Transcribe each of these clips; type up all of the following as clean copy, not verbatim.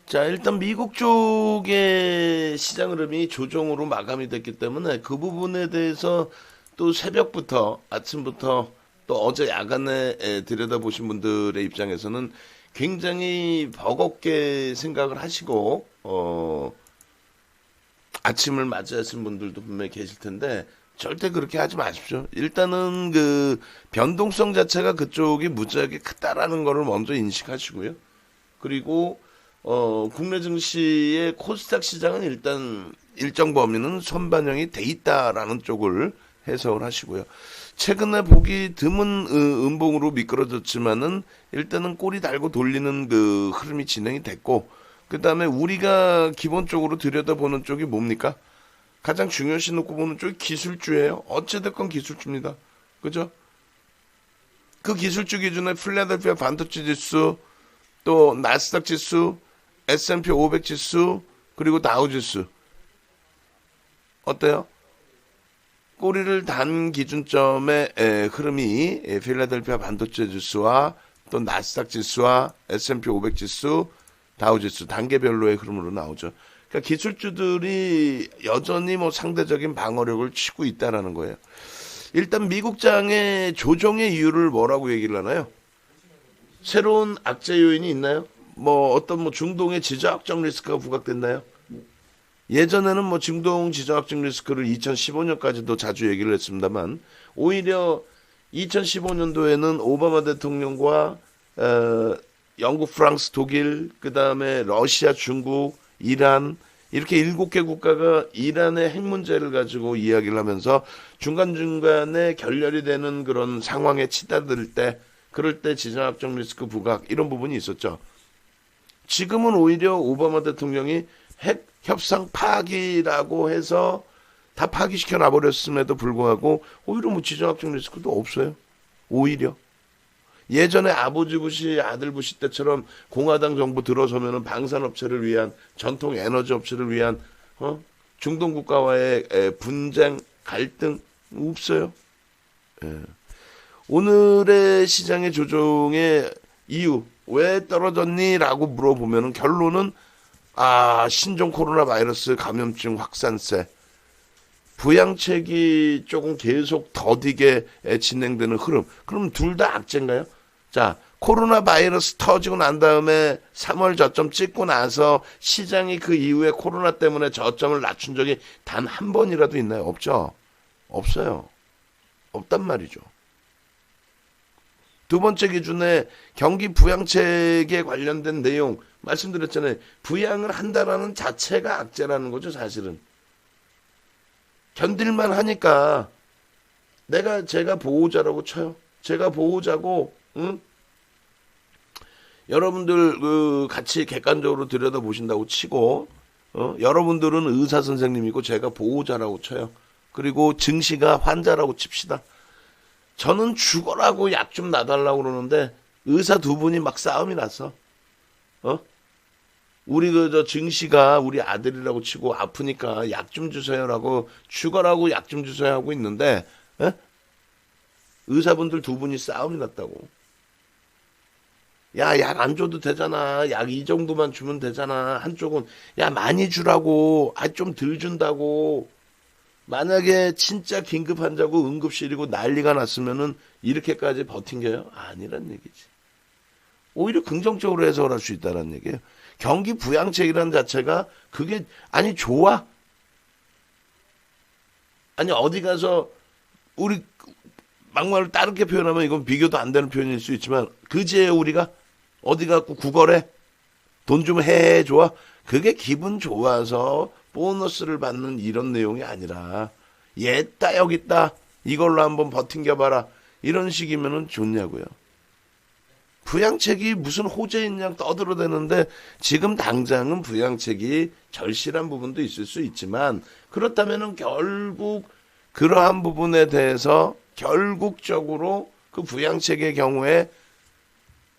자, 일단 미국 쪽의 시장 흐름이 조정으로 마감이 됐기 때문에 그 부분에 대해서 또 새벽부터, 아침부터 또 어제 야간에 들여다보신 분들의 입장에서는 굉장히 버겁게 생각을 하시고, 아침을 맞이하신 분들도 분명히 계실 텐데, 절대 그렇게 하지 마십시오. 일단은 그 변동성 자체가 그쪽이 무지하게 크다라는 거를 먼저 인식하시고요. 그리고 국내 증시의 코스닥 시장은 일단 일정 범위는 선반영이 돼 있다라는 쪽을 해석을 하시고요. 최근에 보기 드문 음봉으로 미끄러졌지만은 일단은 꼬리 달고 돌리는 그 흐름이 진행이 됐고, 그 다음에 우리가 기본적으로 들여다보는 쪽이 뭡니까? 가장 중요시 놓고 보는 쪽이 기술주예요. 어찌됐건 기술주입니다. 그죠? 그 기술주 기준에 필라델피아 반도체 지수, 또 나스닥 지수, S&P 500 지수, 그리고 다우 지수. 어때요? 꼬리를 단 기준점의 흐름이 필라델피아 반도체 지수와 또 나스닥 지수와 S&P 500 지수, 다우 지수 단계별로의 흐름으로 나오죠. 그러니까 기술주들이 여전히 뭐 상대적인 방어력을 치고 있다라는 거예요. 일단 미국장의 조정의 이유를 뭐라고 얘기를 하나요? 새로운 악재 요인이 있나요? 뭐 어떤 뭐 중동의 지정학적 리스크가 부각됐나요? 예전에는 뭐 중동 지정학적 리스크를 2015년까지도 자주 얘기를 했습니다만, 오히려 2015년도에는 오바마 대통령과 영국, 프랑스, 독일, 그 다음에 러시아, 중국, 이란, 이렇게 7개 국가가 이란의 핵 문제를 가지고 이야기를 하면서 중간중간에 결렬이 되는 그런 상황에 치닫을 때, 그럴 때 지정학적 리스크 부각, 이런 부분이 있었죠. 지금은 오히려 오바마 대통령이 핵 협상 파기라고 해서 다 파기시켜 놔버렸음에도 불구하고 오히려 뭐 지정학적 리스크도 없어요. 오히려. 예전에 아버지 부시, 아들 부시 때처럼 공화당 정부 들어서면은 방산업체를 위한, 전통 에너지 업체를 위한, 중동 국가와의 분쟁, 갈등, 없어요. 예. 오늘의 시장의 조정의 이유, 왜 떨어졌니? 라고 물어보면은 결론은, 신종 코로나 바이러스 감염증 확산세, 부양책이 조금 계속 더디게 진행되는 흐름. 그럼 둘 다 악재인가요? 자, 코로나 바이러스 터지고 난 다음에 3월 저점 찍고 나서 시장이 그 이후에 코로나 때문에 저점을 낮춘 적이 단 한 번이라도 있나요? 없죠? 없어요. 없단 말이죠. 두 번째 기준에 경기 부양책에 관련된 내용 말씀드렸잖아요. 부양을 한다라는 자체가 악재라는 거죠, 사실은. 견딜만 하니까 제가 보호자라고 쳐요. 제가 보호자고, 응? 여러분들 그 같이 객관적으로 들여다보신다고 치고, 여러분들은 의사 선생님이고 제가 보호자라고 쳐요. 그리고 증시가 환자라고 칩시다. 저는 죽어라고 약 좀 놔달라고 그러는데 의사 두 분이 막 싸움이 났어. 우리 증시가 우리 아들이라고 치고 아프니까 약 좀 주세요라고 죽어라고 약 좀 주세요 하고 있는데, 의사분들 두 분이 싸움이 났다고. 야, 약 안 줘도 되잖아. 약 이 정도만 주면 되잖아. 한쪽은 야, 많이 주라고. 좀 덜 준다고. 만약에 진짜 긴급 환자고 응급실이고 난리가 났으면은 이렇게까지 버틴겨요? 아니란 얘기지. 오히려 긍정적으로 해석을 할 수 있다는 얘기예요. 경기 부양책이라는 자체가 그게 좋아? 어디 가서 우리 막말을 다르게 표현하면 이건 비교도 안 되는 표현일 수 있지만, 그지에 우리가 어디 갖고 구걸해? 돈 좀 해 좋아? 그게 기분 좋아서 보너스를 받는 이런 내용이 아니라, 얘다 여기 있다, 이걸로 한번 버틴겨봐라, 이런 식이면은 좋냐고요. 부양책이 무슨 호재인 양 떠들어대는데 지금 당장은 부양책이 절실한 부분도 있을 수 있지만, 그렇다면은 결국 그러한 부분에 대해서 결국적으로 그 부양책의 경우에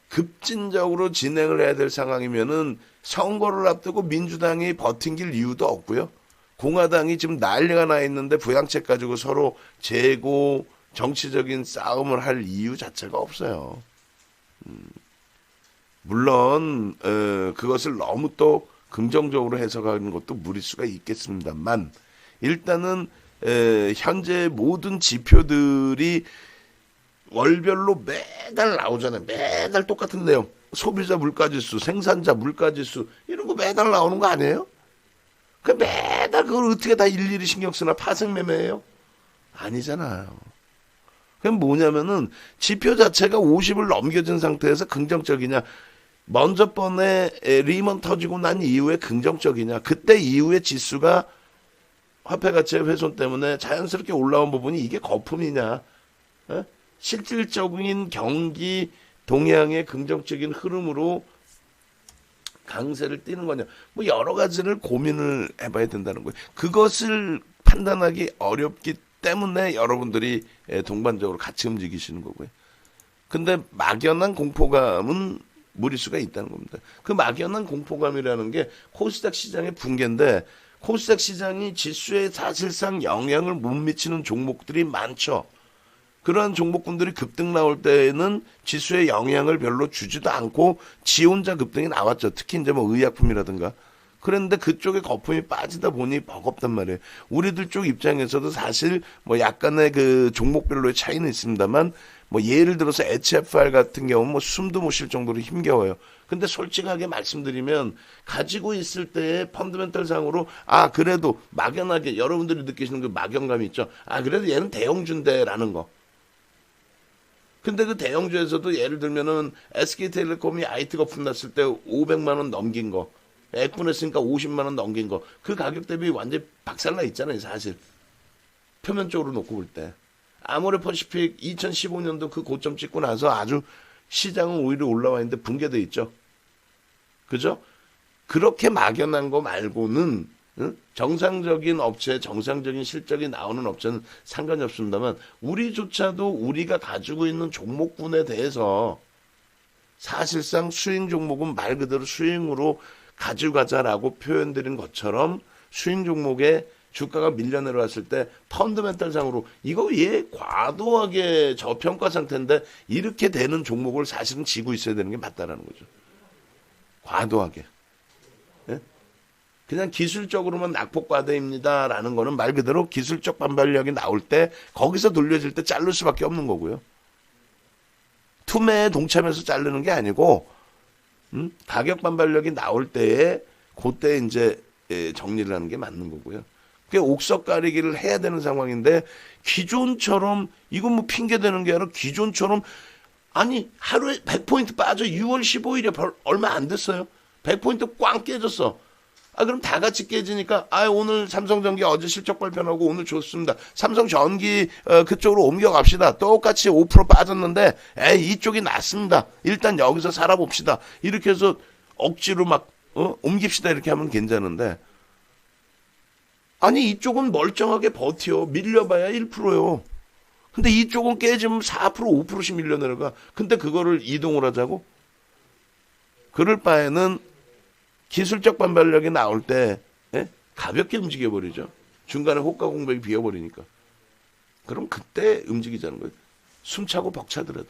급진적으로 진행을 해야 될 상황이면은 선거를 앞두고 민주당이 버틴길 이유도 없고요. 공화당이 지금 난리가 나 있는데 부양책 가지고 서로 재고 정치적인 싸움을 할 이유 자체가 없어요. 물론 그것을 너무 또 긍정적으로 해석하는 것도 무리수가 있겠습니다만 일단은 현재 모든 지표들이 월별로 매달 나오잖아요. 매달 똑같은 내용. 소비자 물가지수, 생산자 물가지수 이런 거 매달 나오는 거 아니에요? 그 매달 그걸 어떻게 다 일일이 신경 쓰나 파생매매예요? 아니잖아요. 그럼 뭐냐면은 지표 자체가 50을 넘겨진 상태에서 긍정적이냐 먼저 번에 리먼 터지고 난 이후에 긍정적이냐 그때 이후에 지수가 화폐 가치의 훼손 때문에 자연스럽게 올라온 부분이 이게 거품이냐 실질적인 경기 동향의 긍정적인 흐름으로 강세를 띠는 거냐 뭐 여러 가지를 고민을 해봐야 된다는 거예요. 그것을 판단하기 어렵기 때문에 여러분들이 동반적으로 같이 움직이시는 거고요. 근데 막연한 공포감은 무리수가 있다는 겁니다. 그 막연한 공포감이라는 게 코스닥 시장의 붕괴인데 코스닥 시장이 지수에 사실상 영향을 못 미치는 종목들이 많죠. 그러한 종목군들이 급등 나올 때에는 지수에 영향을 별로 주지도 않고 지 혼자 급등이 나왔죠. 특히 이제 뭐 의약품이라든가. 그런데 그쪽에 거품이 빠지다 보니 버겁단 말이에요. 우리들 쪽 입장에서도 사실 뭐 약간의 그 종목별로의 차이는 있습니다만 뭐 예를 들어서 HFR 같은 경우는 뭐 숨도 못 쉴 정도로 힘겨워요. 근데 솔직하게 말씀드리면 가지고 있을 때의 펀더멘털 상으로 그래도 막연하게 여러분들이 느끼시는 그 막연감이 있죠. 그래도 얘는 대형주인데라는 거. 근데 그 대형주에서도 예를 들면은 SK텔레콤이 IT 거품 났을 때 500만 원 넘긴 거, 액분했으니까 50만 원 넘긴 거, 그 가격 대비 완전 박살나 있잖아요, 사실. 표면적으로 놓고 볼 때. 아모레퍼시픽 2015년도 그 고점 찍고 나서 아주 시장은 오히려 올라와 있는데 붕괴돼 있죠. 그죠? 그렇게 막연한 거 말고는 정상적인 업체, 정상적인 실적이 나오는 업체는 상관이 없습니다만 우리조차도 우리가 가지고 있는 종목군에 대해서 사실상 수익 종목은 말 그대로 수익으로 가져가자라고 표현드린 것처럼 수익 종목에 주가가 밀려 내려왔을 때 펀더멘털 상으로 이거 얘 과도하게 저평가 상태인데 이렇게 되는 종목을 사실은 지고 있어야 되는 게 맞다라는 거죠. 과도하게. 그냥 기술적으로만 낙폭과대입니다라는 거는 말 그대로 기술적 반발력이 나올 때 거기서 돌려질 때 자를 수밖에 없는 거고요. 투매에 동참해서 자르는 게 아니고 가격 반발력이 나올 때에 그때 이제 정리를 하는 게 맞는 거고요. 그게 옥석 가리기를 해야 되는 상황인데 기존처럼 이건 뭐 핑계 대는 게 아니라 기존처럼 아니 하루에 100포인트 빠져 6월 15일에 얼마 안 됐어요. 100포인트 꽝 깨졌어. 그럼 다 같이 깨지니까 오늘 삼성전기 어제 실적 발표하고 오늘 좋습니다. 삼성전기 그쪽으로 옮겨갑시다. 똑같이 5% 빠졌는데 이쪽이 낫습니다. 일단 여기서 살아봅시다. 이렇게 해서 억지로 막 옮깁시다 이렇게 하면 괜찮은데 아니 이쪽은 멀쩡하게 버텨. 밀려봐야 1%요. 근데 이쪽은 깨지면 4% 5%씩 밀려 내려가. 근데 그거를 이동을 하자고? 그럴 바에는 기술적 반발력이 나올 때 가볍게 움직여버리죠. 중간에 호가 공백이 비어버리니까. 그럼 그때 움직이자는 거예요. 숨차고 벅차더라도.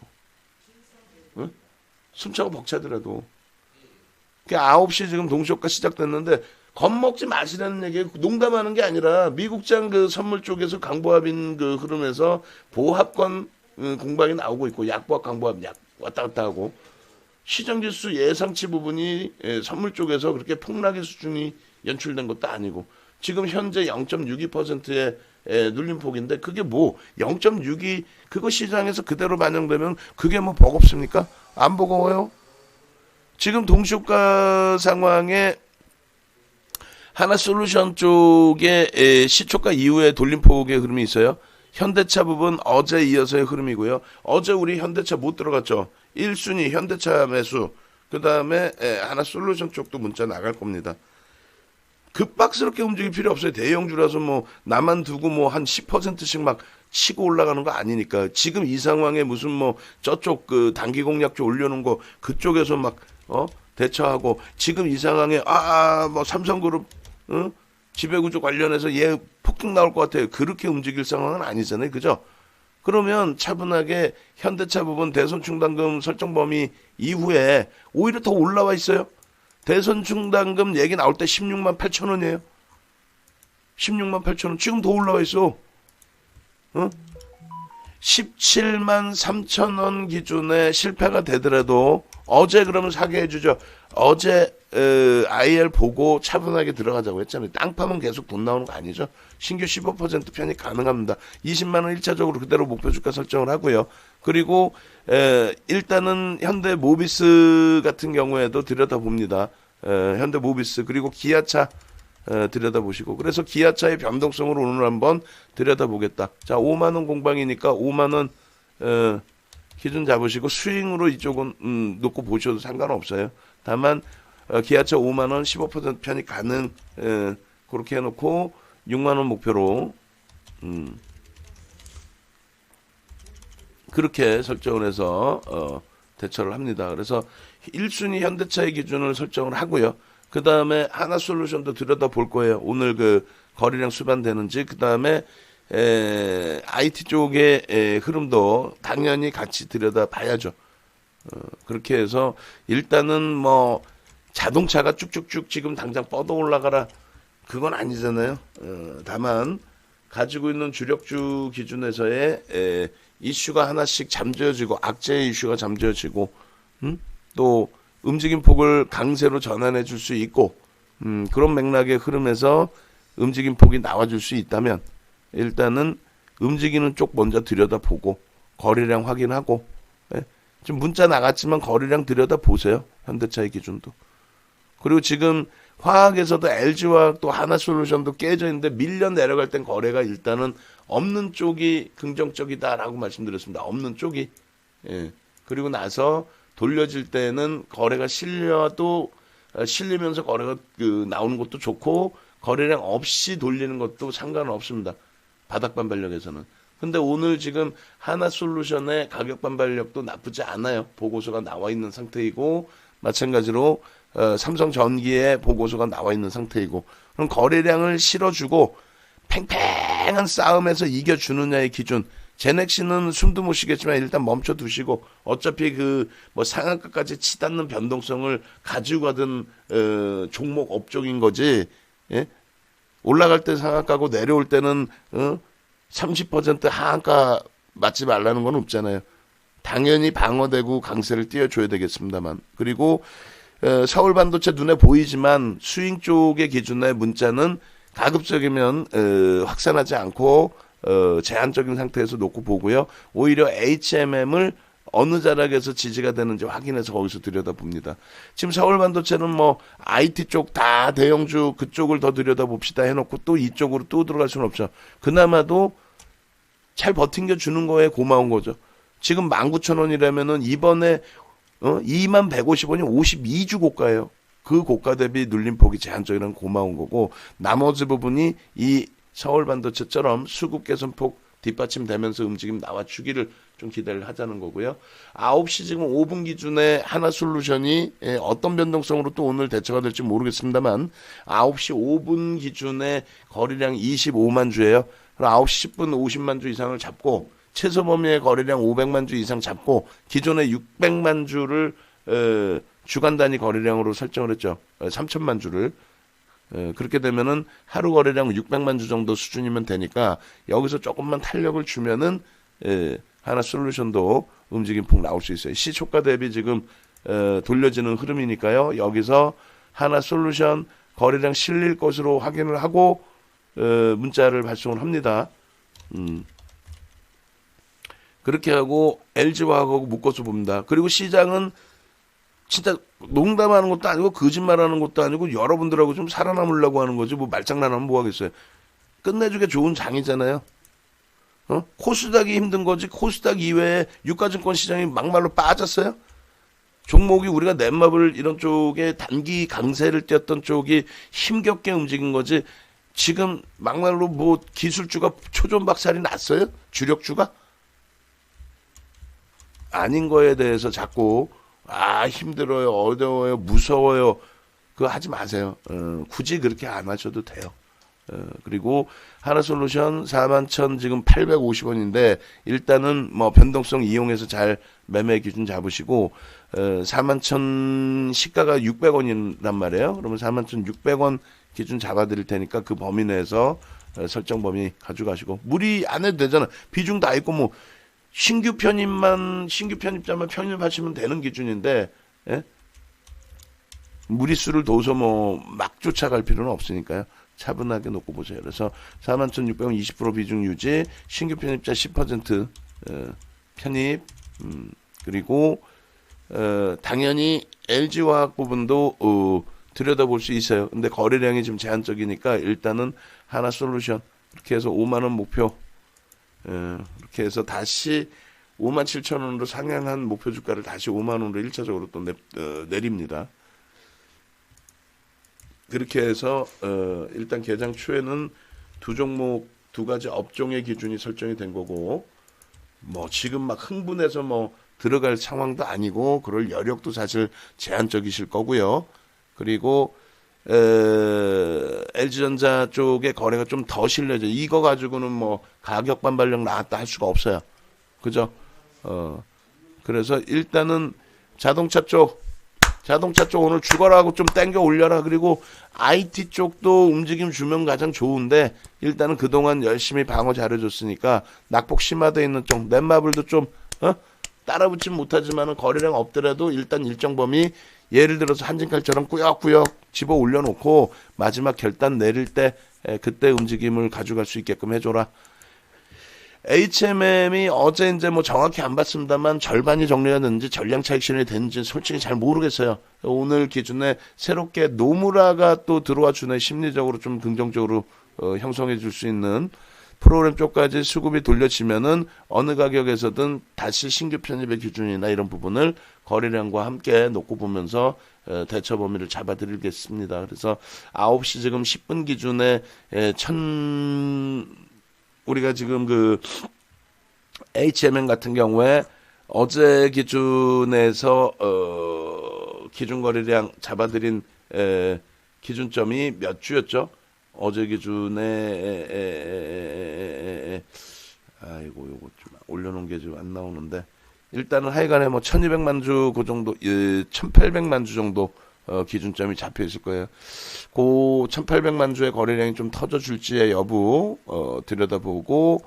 숨차고 벅차더라도. 9시 지금 동시효과 시작됐는데 겁먹지 마시라는 얘기에 농담하는 게 아니라 미국장 그 선물 쪽에서 강보합인 그 흐름에서 보합권 공방이 나오고 있고 약보합 강보합 약 왔다 갔다 하고 시장지수 예상치 부분이 선물 쪽에서 그렇게 폭락의 수준이 연출된 것도 아니고 지금 현재 0.62%의 눌림폭인데 그게 뭐 0.62 그거 시장에서 그대로 반영되면 그게 뭐 버겁습니까? 안 버거워요. 지금 동시효과 상황에 하나솔루션 쪽에 시초가 이후에 돌림폭의 흐름이 있어요. 현대차 부분 어제 이어서의 흐름이고요. 어제 우리 현대차 못 들어갔죠. 1순위 현대차 매수. 그 다음에 하나솔루션 쪽도 문자 나갈 겁니다. 급박스럽게 움직일 필요 없어요. 대형주라서 뭐 나만 두고 뭐 한 10%씩 막 치고 올라가는 거 아니니까. 지금 이 상황에 무슨 뭐 저쪽 그 단기 공략주 올려놓은 거 그쪽에서 막 대처하고 지금 이 상황에 뭐 삼성그룹 지배구조 관련해서 얘 폭등 나올 것 같아요. 그렇게 움직일 상황은 아니잖아요. 그죠? 그러면 차분하게 현대차 부분 대손 충당금 설정 범위 이후에 오히려 더 올라와 있어요. 대손 충당금 얘기 나올 때 16만 8천 원이에요. 16만 8천 원. 지금 더 올라와 있어. 17만 3천 원 기준에 실패가 되더라도 어제 그러면 사게 해주죠. 어제 IR 보고 차분하게 들어가자고 했잖아요. 땅 파면 계속 돈 나오는 거 아니죠. 신규 15% 편입 가능합니다. 20만 원 1차적으로 그대로 목표 주가 설정을 하고요. 그리고 일단은 현대 모비스 같은 경우에도 들여다봅니다. 현대 모비스 그리고 기아차 들여다보시고, 그래서 기아차의 변동성을 오늘 한번 들여다보겠다. 자, 5만 원 공방이니까 5만 원 기준 잡으시고 스윙으로 이쪽은 놓고 보셔도 상관없어요. 다만 기아차 5만 원 15% 편이 가능, 그렇게 해놓고 6만 원 목표로 그렇게 설정을 해서 대처를 합니다. 그래서 1순위 현대차의 기준을 설정을 하고요. 그 다음에 하나솔루션도 들여다볼 거예요. 오늘 그 거래량 수반되는지, 그 다음에 IT 쪽의 흐름도 당연히 같이 들여다봐야죠. 그렇게 해서 일단은 뭐 자동차가 쭉쭉쭉 지금 당장 뻗어 올라가라 그건 아니잖아요. 다만 가지고 있는 주력주 기준에서의 이슈가 하나씩 잠재워지고, 악재의 이슈가 잠재워지고, 또 움직임 폭을 강세로 전환해 줄 수 있고, 그런 맥락의 흐름에서 움직임 폭이 나와줄 수 있다면 일단은 움직이는 쪽 먼저 들여다보고 거래량 확인하고, 지금 문자 나갔지만 거래량 들여다보세요. 현대차의 기준도. 그리고 지금 화학에서도 LG화학 또 하나솔루션도 깨져 있는데 밀려 내려갈 땐 거래가 일단은 없는 쪽이 긍정적이다라고 말씀드렸습니다. 없는 쪽이. 그리고 나서 돌려질 때는 거래가 실리면서 거래가 나오는 것도 좋고, 거래량 없이 돌리는 것도 상관없습니다. 바닥 반발력에서는. 근데 오늘 지금 하나솔루션의 가격 반발력도 나쁘지 않아요. 보고서가 나와 있는 상태이고, 마찬가지로 삼성전기의 보고서가 나와 있는 상태이고, 그럼 거래량을 실어주고 팽팽한 싸움에서 이겨주느냐의 기준. 제넥시는 숨도 못 쉬겠지만 일단 멈춰 두시고, 어차피 뭐 상한가까지 치닫는 변동성을 가지고 가던 종목 업종인 거지. 예? 올라갈 때 상한가고 내려올 때는 30% 하한가 맞지 말라는 건 없잖아요. 당연히 방어되고 강세를 띄워줘야 되겠습니다만. 그리고 서울 반도체 눈에 보이지만 스윙 쪽의 기준의 문자는 가급적이면 확산하지 않고 제한적인 상태에서 놓고 보고요. 오히려 HMM을 어느 자락에서 지지가 되는지 확인해서 거기서 들여다봅니다. 지금 서울 반도체는 뭐 IT 쪽 다 대형주 그쪽을 더 들여다봅시다 해놓고 또 이쪽으로 또 들어갈 수는 없죠. 그나마도 잘 버틴겨 주는 거에 고마운 거죠. 지금 19,000원이라면은 이번에 2150원이 52주 고가예요. 그 고가 대비 눌림폭이 제한적이라는 고마운 거고, 나머지 부분이 이 서울 반도체처럼 수급 개선폭 뒷받침되면서 움직임 나와주기를 좀 기대를 하자는 거고요. 9시 지금 5분 기준에 하나솔루션이 어떤 변동성으로 또 오늘 대처가 될지 모르겠습니다만, 9시 5분 기준에 거래량 25만 주예요. 그럼 9시 10분 50만 주 이상을 잡고, 최소 범위의 거래량 500만 주 이상 잡고, 기존의 600만 주를 주간 단위 거래량으로 설정을 했죠. 3천만 주를. 그렇게 되면은 하루 거래량 600만 주 정도 수준이면 되니까, 여기서 조금만 탄력을 주면은 하나솔루션도 움직임폭 나올 수 있어요. 시초가 대비 지금 돌려지는 흐름이니까요. 여기서 하나솔루션 거래량 실릴 것으로 확인을 하고 문자를 발송을 합니다. 그렇게 하고 LG화학하고 묶어서 봅니다. 그리고 시장은 진짜 농담하는 것도 아니고 거짓말하는 것도 아니고 여러분들하고 좀 살아남으려고 하는 거지, 뭐 말장난하면 뭐 하겠어요. 끝내주게 좋은 장이잖아요. 코스닥이 힘든 거지, 코스닥 이외에 유가증권 시장이 막말로 빠졌어요. 종목이 우리가 넷마블 이런 쪽에 단기 강세를 띄었던 쪽이 힘겹게 움직인 거지, 지금 막말로 뭐 기술주가 초전박살이 났어요? 주력주가? 아닌 거에 대해서 자꾸 힘들어요, 어려워요, 무서워요, 그거 하지 마세요. 굳이 그렇게 안 하셔도 돼요. 그리고 하나솔루션 41,000 지금 850원인데 일단은 뭐 변동성 이용해서 잘 매매 기준 잡으시고 41,000 시가가 600원이란 말이에요. 그러면 41,600원 기준 잡아드릴 테니까 그 범위 내에서 설정 범위 가져가시고 무리 안 해도 되잖아. 비중 다 있고 뭐 신규 편입자만 편입하시면 되는 기준인데 예? 무리수를 둬서 뭐 막 쫓아갈 필요는 없으니까요. 차분하게 놓고 보세요. 그래서 41,600원 20% 비중 유지, 신규 편입자 10% 편입, 그리고 당연히 LG화학 부분도 들여다볼 수 있어요. 근데 거래량이 좀 제한적이니까 일단은 하나솔루션 이렇게 해서 5만 원 목표, 이렇게 해서 다시 57,000원으로 상향한 목표 주가를 다시 5만 원으로 1차적으로 또 내립니다. 그렇게 해서 일단 개장 초에는 두 종목 두 가지 업종의 기준이 설정이 된 거고 뭐 지금 막 흥분해서 뭐 들어갈 상황도 아니고 그럴 여력도 사실 제한적이실 거고요. 그리고 LG전자 쪽의 거래가 좀 더 실려져. 이거 가지고는 뭐 가격 반발력 나왔다 할 수가 없어요. 그죠? 그래서 일단은 자동차 쪽 오늘 죽어라 하고 좀 땡겨 올려라. 그리고 IT 쪽도 움직임 주면 가장 좋은데 일단은 그동안 열심히 방어 잘해줬으니까 낙폭 심화되어 있는 쪽 넷마블도 좀 따라붙진 못하지만은 거래량 없더라도 일단 일정 범위 예를 들어서 한진칼처럼 꾸역꾸역 집어 올려놓고 마지막 결단 내릴 때 그때 움직임을 가져갈 수 있게끔 해줘라. HMM이 어제 이제 뭐 정확히 안 봤습니다만 절반이 정리가 됐는지 전량 차익 실현이 됐는지 솔직히 잘 모르겠어요. 오늘 기준에 새롭게 노무라가 또 들어와 주네. 심리적으로 좀 긍정적으로 형성해 줄 수 있는 프로그램 쪽까지 수급이 돌려지면은 어느 가격에서든 다시 신규 편입의 기준이나 이런 부분을 거래량과 함께 놓고 보면서 대처 범위를 잡아드리겠습니다. 그래서 9시 지금 10분 기준에 우리가 지금 그 HMM 같은 경우에 어제 기준에서 기준 거래량 잡아드린 기준점이 몇 주였죠? 어제 기준에 아이고 요거 좀 올려놓은 게 좀 안 나오는데 일단은 하여간에 뭐 1200만 주 그 정도 1800만 주 정도 기준점이 잡혀 있을 거예요. 그 1800만 주의 거래량이 좀 터져줄지의 여부 들여다보고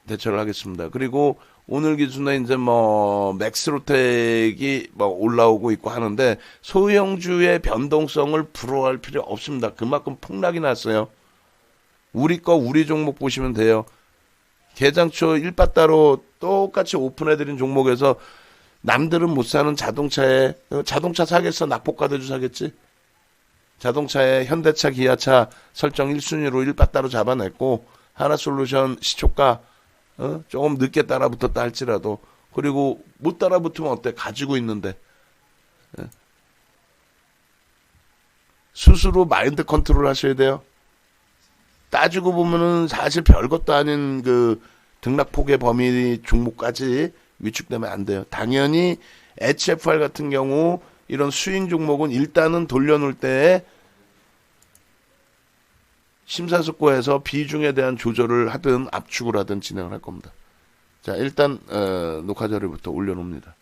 대처를 하겠습니다. 그리고 오늘 기준에 이제 뭐 맥스로텍이 뭐 올라오고 있고 하는데 소형주의 변동성을 불허할 필요 없습니다. 그만큼 폭락이 났어요. 우리 종목 보시면 돼요. 개장초 1바따로 똑같이 오픈해드린 종목에서 남들은 못 사는 자동차 사겠어? 낙폭과대주 사겠지? 자동차에 현대차, 기아차 설정 1순위로 1바따로 잡아냈고 하나솔루션 시초가 조금 늦게 따라붙었다 할지라도 그리고 못 따라붙으면 어때? 가지고 있는데 스스로 마인드 컨트롤 하셔야 돼요. 따지고 보면은 사실 별것도 아닌 그 등락폭의 범위 종목까지 위축되면 안 돼요. 당연히 HFR 같은 경우 이런 스윙 종목은 일단은 돌려놓을 때 심사숙고해서 비중에 대한 조절을 하든 압축을 하든 진행을 할 겁니다. 자, 일단 녹화 자료부터 올려놓습니다.